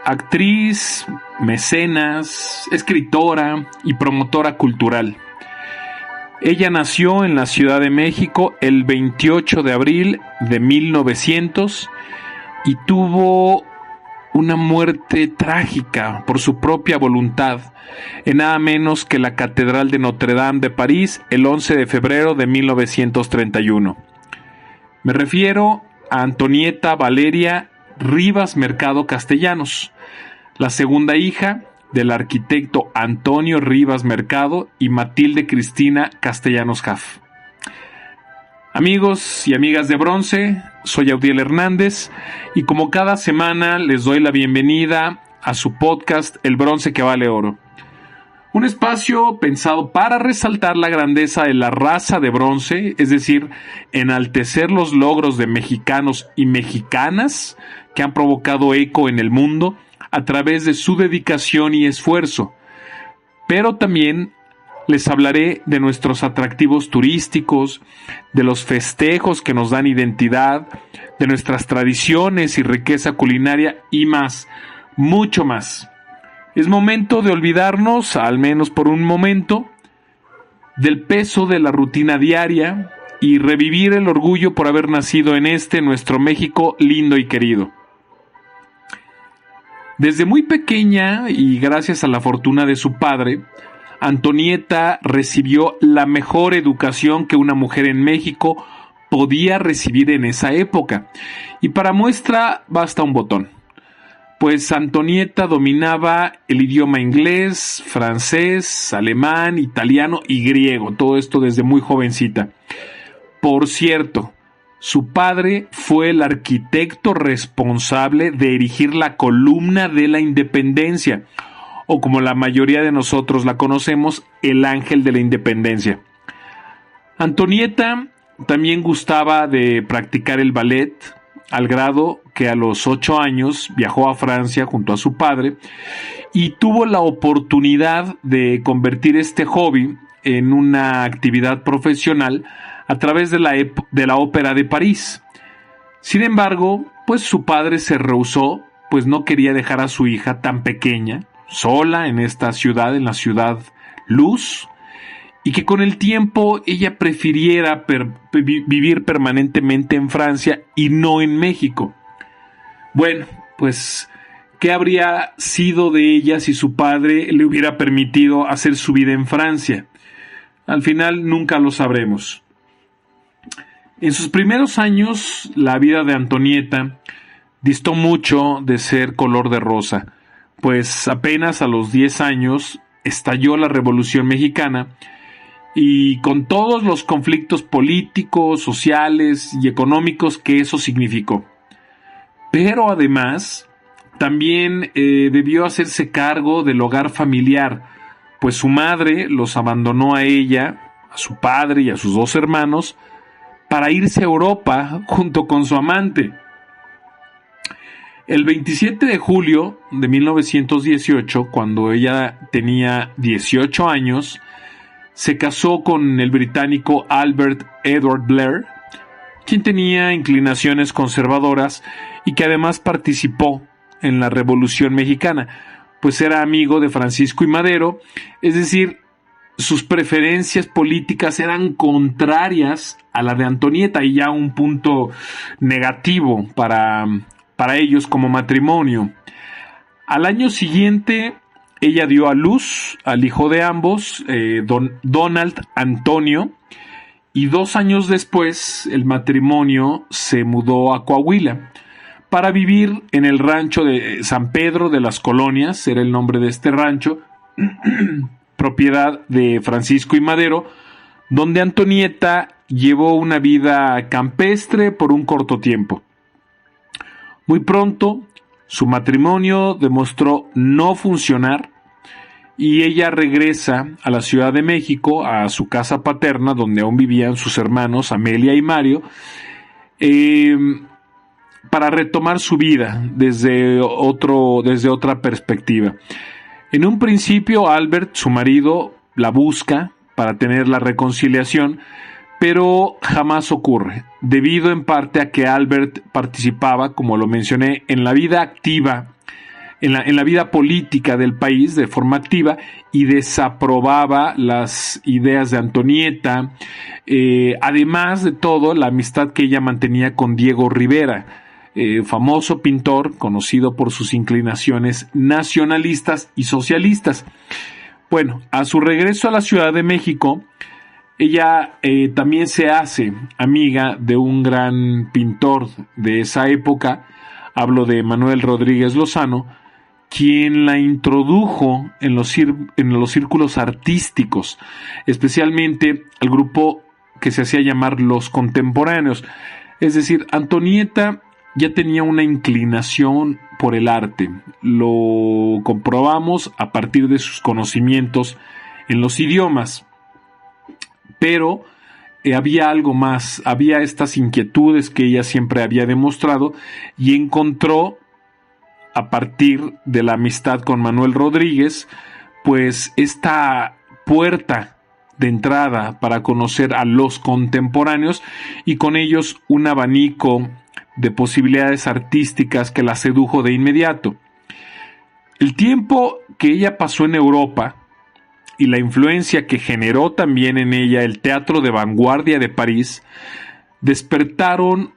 actriz, mecenas, escritora y promotora cultural. Ella nació en la Ciudad de México el 28 de abril de 1900 y tuvo una muerte trágica por su propia voluntad en nada menos que la Catedral de Notre Dame de París el 11 de febrero de 1931. Me refiero a Antonieta Valeria Rivas Mercado Castellanos, la segunda hija del arquitecto Antonio Rivas Mercado y Matilde Cristina Castellanos Jaff. Amigos y amigas de Bronce, soy Audiel Hernández y como cada semana les doy la bienvenida a su podcast El Bronce que Vale Oro. Un espacio pensado para resaltar la grandeza de la raza de bronce, es decir, enaltecer los logros de mexicanos y mexicanas que han provocado eco en el mundo a través de su dedicación y esfuerzo. Pero también les hablaré de nuestros atractivos turísticos, de los festejos que nos dan identidad, de nuestras tradiciones y riqueza culinaria y más, mucho más. Es momento de olvidarnos, al menos por un momento, del peso de la rutina diaria y revivir el orgullo por haber nacido en nuestro México lindo y querido. Desde muy pequeña y gracias a la fortuna de su padre, Antonieta recibió la mejor educación que una mujer en México podía recibir en esa época. Y para muestra basta un botón. Pues Antonieta dominaba el idioma inglés, francés, alemán, italiano y griego. Todo esto desde muy jovencita. Por cierto, su padre fue el arquitecto responsable de erigir la columna de la Independencia, o como la mayoría de nosotros la conocemos, el Ángel de la Independencia. Antonieta también gustaba de practicar el ballet, al grado que a los 8 años viajó a Francia junto a su padre y tuvo la oportunidad de convertir este hobby en una actividad profesional a través de la Ópera de París. Sin embargo, pues su padre se rehusó, pues no quería dejar a su hija tan pequeña, sola en esta ciudad, en la ciudad Luz, y que con el tiempo ella prefiriera vivir permanentemente en Francia y no en México. Bueno, pues, ¿qué habría sido de ella si su padre le hubiera permitido hacer su vida en Francia? Al final nunca lo sabremos. En sus primeros años, la vida de Antonieta distó mucho de ser color de rosa, pues apenas a los 10 años estalló la Revolución Mexicana y con todos los conflictos políticos, sociales y económicos que eso significó. Pero además, también debió hacerse cargo del hogar familiar, pues su madre los abandonó a ella, a su padre y a sus 2 hermanos, para irse a Europa junto con su amante. El 27 de julio de 1918, cuando ella tenía 18 años, se casó con el británico Albert Edward Blair, quien tenía inclinaciones conservadoras y que además participó en la Revolución Mexicana, pues era amigo de Francisco y Madero, es decir, sus preferencias políticas eran contrarias a la de Antonieta y ya un punto negativo para ellos como matrimonio. Al año siguiente, ella dio a luz al hijo de ambos, Donald Antonio, y 2 años después el matrimonio se mudó a Coahuila para vivir en el rancho de San Pedro de las Colonias, era el nombre de este rancho, propiedad de Francisco y Madero, donde Antonieta llevó una vida campestre por un corto tiempo. Muy pronto, su matrimonio demostró no funcionar y ella regresa a la Ciudad de México, a su casa paterna, donde aún vivían sus hermanos Amelia y Mario, para retomar su vida desde otra perspectiva. En un principio, Albert, su marido, la busca para tener la reconciliación, pero jamás ocurre, debido en parte a que Albert participaba, como lo mencioné, en la vida activa en la vida política del país de forma activa y desaprobaba las ideas de Antonieta, además de todo la amistad que ella mantenía con Diego Rivera, famoso pintor conocido por sus inclinaciones nacionalistas y socialistas. Bueno, a su regreso a la Ciudad de México, ella también se hace amiga de un gran pintor de esa época, hablo de Manuel Rodríguez Lozano, quien la introdujo en los círculos artísticos, especialmente al grupo que se hacía llamar Los Contemporáneos. Es decir, Antonieta ya tenía una inclinación por el arte. Lo comprobamos a partir de sus conocimientos en los idiomas. Pero había algo más, había estas inquietudes que ella siempre había demostrado y encontró, a partir de la amistad con Manuel Rodríguez, pues esta puerta de entrada para conocer a los contemporáneos y con ellos un abanico de posibilidades artísticas que la sedujo de inmediato. El tiempo que ella pasó en Europa y la influencia que generó también en ella el teatro de vanguardia de París despertaron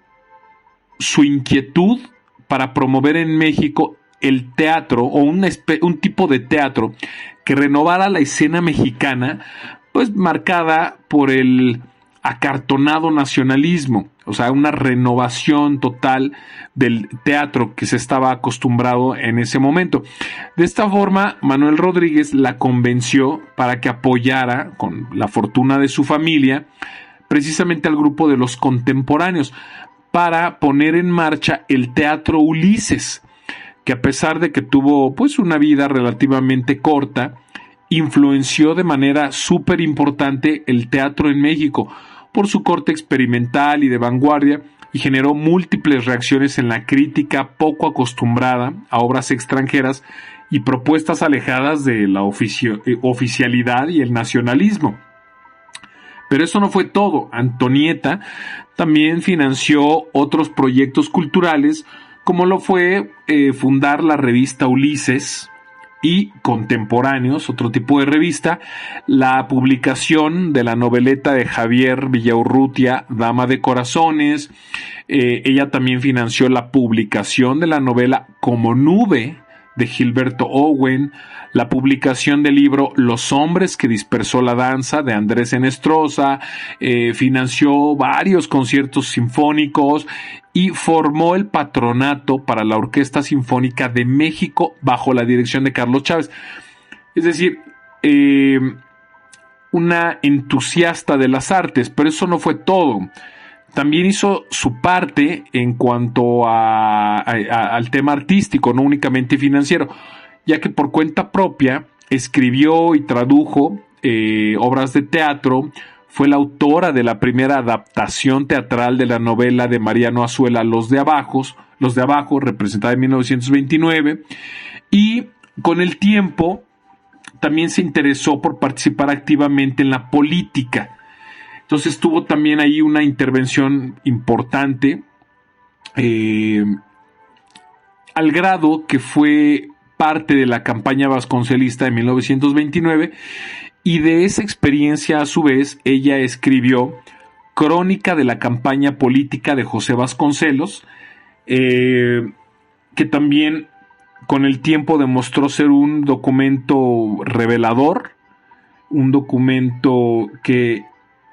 su inquietud para promover en México el teatro o un tipo de teatro que renovara la escena mexicana, pues marcada por el acartonado nacionalismo, o sea, una renovación total del teatro que se estaba acostumbrado en ese momento. De esta forma, Manuel Rodríguez la convenció para que apoyara, con la fortuna de su familia, precisamente al grupo de Los Contemporáneos, para poner en marcha el Teatro Ulises, que a pesar de que tuvo pues una vida relativamente corta, influenció de manera súper importante el teatro en México por su corte experimental y de vanguardia, y generó múltiples reacciones en la crítica poco acostumbrada a obras extranjeras y propuestas alejadas de la oficialidad y el nacionalismo. Pero eso no fue todo. Antonieta también financió otros proyectos culturales, como lo fue fundar la revista Ulises y Contemporáneos, otro tipo de revista, la publicación de la noveleta de Javier Villaurrutia, Dama de Corazones. Ella también financió la publicación de la novela Como Nube de Gilberto Owen, la publicación del libro Los hombres que dispersó la danza de Andrés Enestrosa, financió varios conciertos sinfónicos y formó el patronato para la Orquesta Sinfónica de México bajo la dirección de Carlos Chávez. Es decir, una entusiasta de las artes, pero eso no fue todo. También hizo su parte en cuanto al tema artístico, no únicamente financiero, ya que por cuenta propia escribió y tradujo obras de teatro. Fue la autora de la primera adaptación teatral de la novela de Mariano Azuela, Los de Abajo, representada en 1929, y con el tiempo también se interesó por participar activamente en la política. Entonces tuvo también ahí una intervención importante, al grado que fue parte de la campaña vasconcelista de 1929, y de esa experiencia a su vez ella escribió Crónica de la campaña política de José Vasconcelos, que también con el tiempo demostró ser un documento revelador, un documento que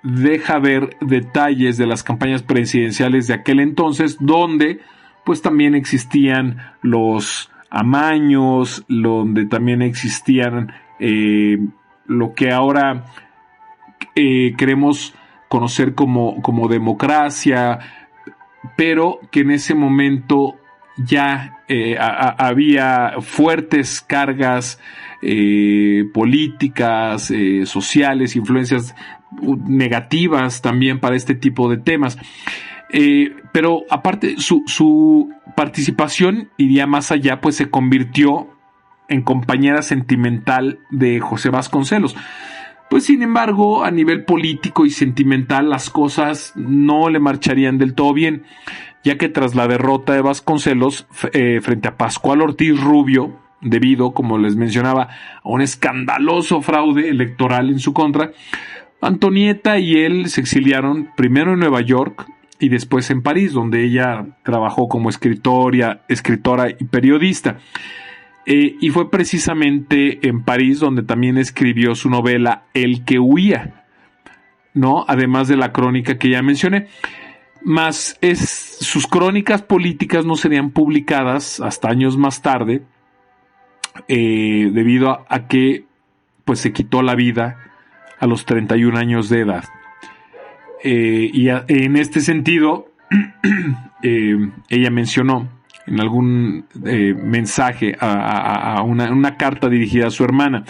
deja ver detalles de las campañas presidenciales de aquel entonces, donde pues también existían los amaños, donde también existían lo que ahora queremos conocer como democracia, pero que en ese momento ya había fuertes cargas políticas, sociales, influencias negativas también para este tipo de temas. Pero aparte su participación iría más allá, pues se convirtió en compañera sentimental de José Vasconcelos. Pues sin embargo, a nivel político y sentimental, las cosas no le marcharían del todo bien, ya que tras la derrota de Vasconcelos frente a Pascual Ortiz Rubio, debido, como les mencionaba, a un escandaloso fraude electoral en su contra, Antonieta y él se exiliaron primero en Nueva York y después en París, donde ella trabajó como escritora y periodista. Y fue precisamente en París donde también escribió su novela El que huía, ¿no? Además de la crónica que ya mencioné. Sus crónicas políticas no serían publicadas hasta años más tarde, debido a que pues se quitó la vida a los 31 años de edad. En este sentido, ella mencionó en algún mensaje a una carta dirigida a su hermana,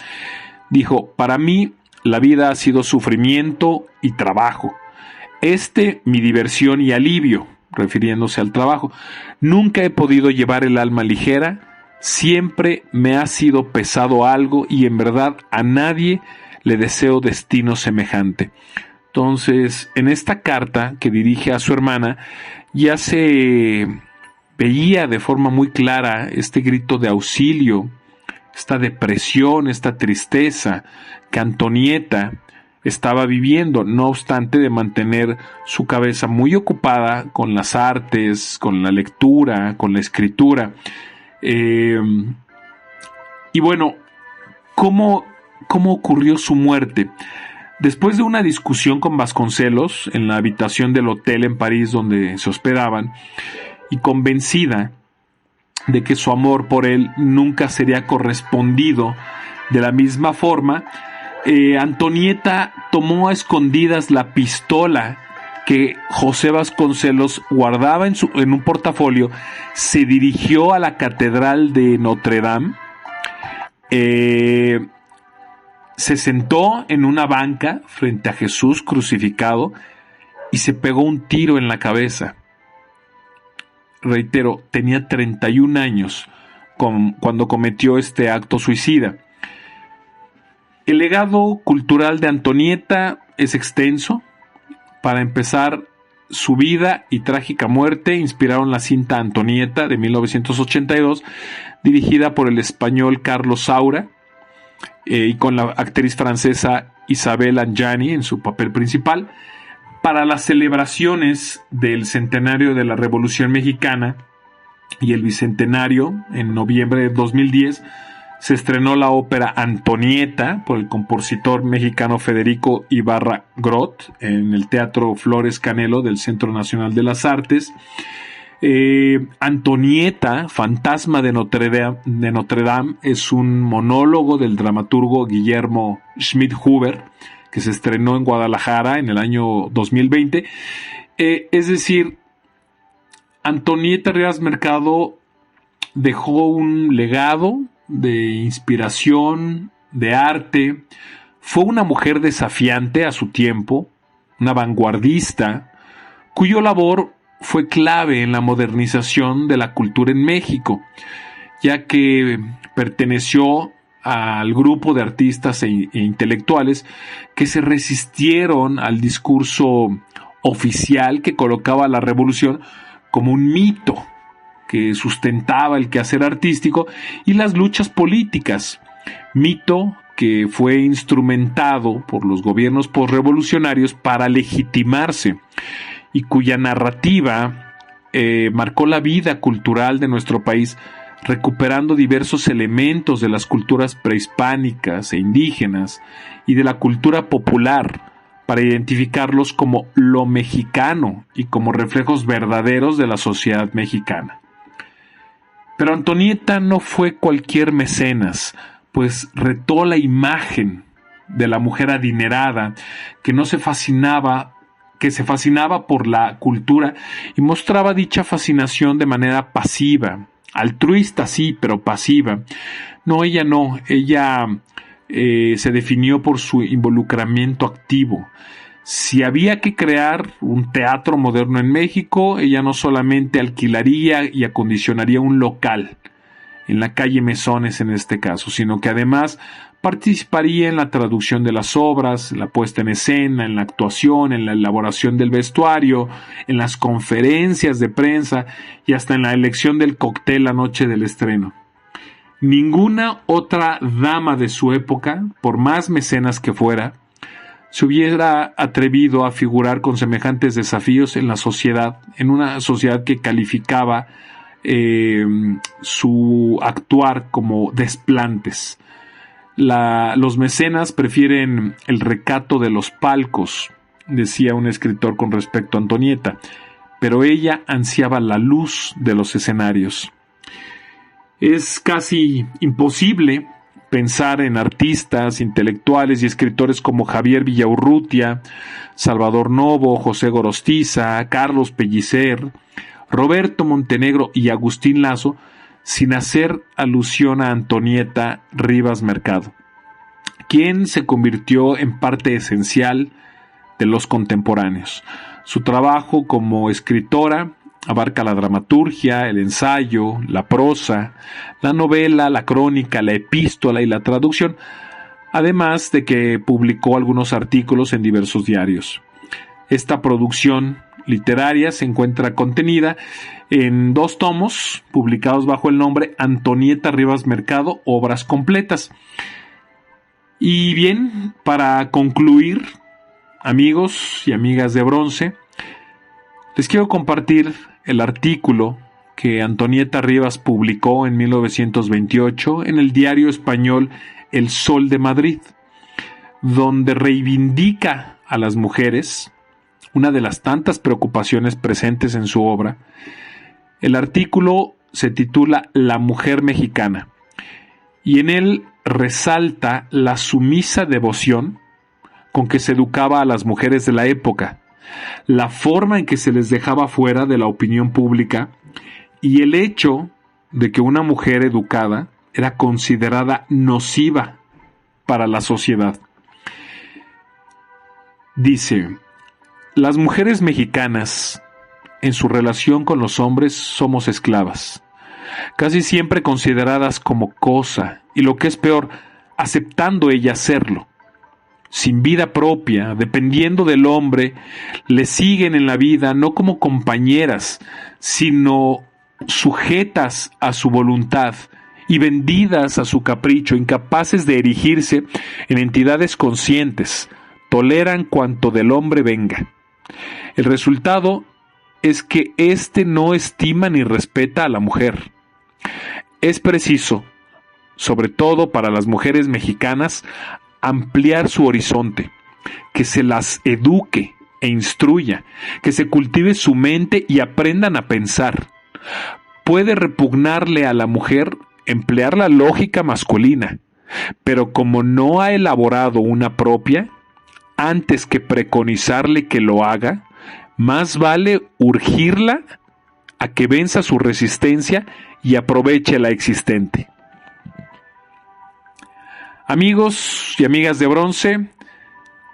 dijo: para mí la vida ha sido sufrimiento y trabajo, mi diversión y alivio, refiriéndose al trabajo. Nunca he podido llevar el alma ligera, siempre me ha sido pesado algo y en verdad a nadie le deseo destino semejante. Entonces, en esta carta que dirige a su hermana, ya se veía de forma muy clara este grito de auxilio, esta depresión, esta tristeza que Antonieta estaba viviendo, no obstante de mantener su cabeza muy ocupada con las artes, con la lectura, con la escritura. Y bueno, ¿cómo ocurrió su muerte? Después de una discusión con Vasconcelos en la habitación del hotel en París donde se hospedaban, y convencida de que su amor por él nunca sería correspondido de la misma forma, Antonieta tomó a escondidas la pistola que José Vasconcelos guardaba en un portafolio, se dirigió a la catedral de Notre Dame, se sentó en una banca frente a Jesús crucificado y se pegó un tiro en la cabeza. Reitero, tenía 31 años cuando cometió este acto suicida. El legado cultural de Antonieta es extenso. Para empezar, su vida y trágica muerte inspiraron la cinta Antonieta de 1982, dirigida por el español Carlos Saura, y con la actriz francesa Isabelle Adjani en su papel principal. Para las celebraciones del centenario de la Revolución Mexicana y el bicentenario, en noviembre de 2010, se estrenó la ópera Antonieta por el compositor mexicano Federico Ibarra Groth en el Teatro Flores Canelo del Centro Nacional de las Artes. Antonieta, fantasma de Notre Dame, es un monólogo del dramaturgo Guillermo Schmidhuber, que se estrenó en Guadalajara en el año 2020. Es decir, Antonieta Rivas Mercado dejó un legado de inspiración, de arte. Fue una mujer desafiante a su tiempo, una vanguardista, cuyo labor fue clave en la modernización de la cultura en México, ya que perteneció al grupo de artistas e intelectuales que se resistieron al discurso oficial que colocaba la revolución como un mito que sustentaba el quehacer artístico y las luchas políticas, mito que fue instrumentado por los gobiernos posrevolucionarios para legitimarse y cuya narrativa marcó la vida cultural de nuestro país, recuperando diversos elementos de las culturas prehispánicas e indígenas y de la cultura popular para identificarlos como lo mexicano y como reflejos verdaderos de la sociedad mexicana. Pero Antonieta no fue cualquier mecenas, pues retó la imagen de la mujer adinerada que se fascinaba por la cultura y mostraba dicha fascinación de manera pasiva, altruista sí, pero pasiva. Ella se definió por su involucramiento activo. Si había que crear un teatro moderno en México, ella no solamente alquilaría y acondicionaría un local, en la calle Mesones en este caso, sino que además participaría en la traducción de las obras, la puesta en escena, en la actuación, en la elaboración del vestuario, en las conferencias de prensa y hasta en la elección del cóctel la noche del estreno. Ninguna otra dama de su época, por más mecenas que fuera, se hubiera atrevido a figurar con semejantes desafíos en la sociedad, en una sociedad que calificaba su actuar como desplantes. Los mecenas prefieren el recato de los palcos, decía un escritor con respecto a Antonieta, pero ella ansiaba la luz de los escenarios. Es casi imposible pensar en artistas, intelectuales y escritores como Javier Villaurrutia, Salvador Novo, José Gorostiza, Carlos Pellicer, Roberto Montenegro y Agustín Lazo sin hacer alusión a Antonieta Rivas Mercado, quien se convirtió en parte esencial de los contemporáneos. Su trabajo como escritora abarca la dramaturgia, el ensayo, la prosa, la novela, la crónica, la epístola y la traducción, además de que publicó algunos artículos en diversos diarios. Esta producción literaria se encuentra contenida en 2 tomos publicados bajo el nombre Antonieta Rivas Mercado, obras completas. Y bien, para concluir, amigos y amigas de Bronce, les quiero compartir el artículo que Antonieta Rivas publicó en 1928 en el diario español El Sol de Madrid, donde reivindica a las mujeres, una de las tantas preocupaciones presentes en su obra. El artículo se titula La mujer mexicana y en él resalta la sumisa devoción con que se educaba a las mujeres de la época, la forma en que se les dejaba fuera de la opinión pública y el hecho de que una mujer educada era considerada nociva para la sociedad. Dice: las mujeres mexicanas, en su relación con los hombres, somos esclavas, casi siempre consideradas como cosa, y lo que es peor, aceptando ellas serlo. Sin vida propia, dependiendo del hombre, le siguen en la vida no como compañeras, sino sujetas a su voluntad y vendidas a su capricho, incapaces de erigirse en entidades conscientes, toleran cuanto del hombre venga. El resultado es que éste no estima ni respeta a la mujer. Es preciso, sobre todo para las mujeres mexicanas, ampliar su horizonte, que se las eduque e instruya, que se cultive su mente y aprendan a pensar. Puede repugnarle a la mujer emplear la lógica masculina, pero como no ha elaborado una propia, antes que preconizarle que lo haga, más vale urgirla a que venza su resistencia y aproveche la existente. Amigos y amigas de Bronce,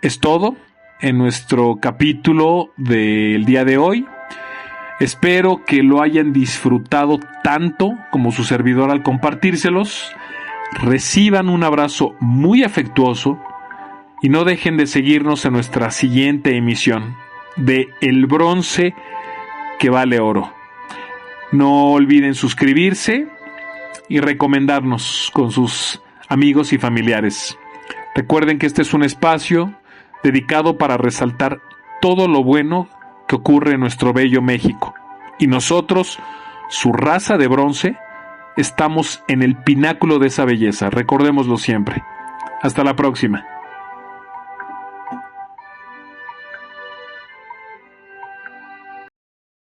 es todo en nuestro capítulo del día de hoy. Espero que lo hayan disfrutado tanto como su servidor al compartírselos. Reciban un abrazo muy afectuoso y no dejen de seguirnos en nuestra siguiente emisión de El Bronce que vale oro. No olviden suscribirse y recomendarnos con sus amigos y familiares. Recuerden que este es un espacio dedicado para resaltar todo lo bueno que ocurre en nuestro bello México. Y nosotros, su raza de bronce, estamos en el pináculo de esa belleza. Recordémoslo siempre. Hasta la próxima.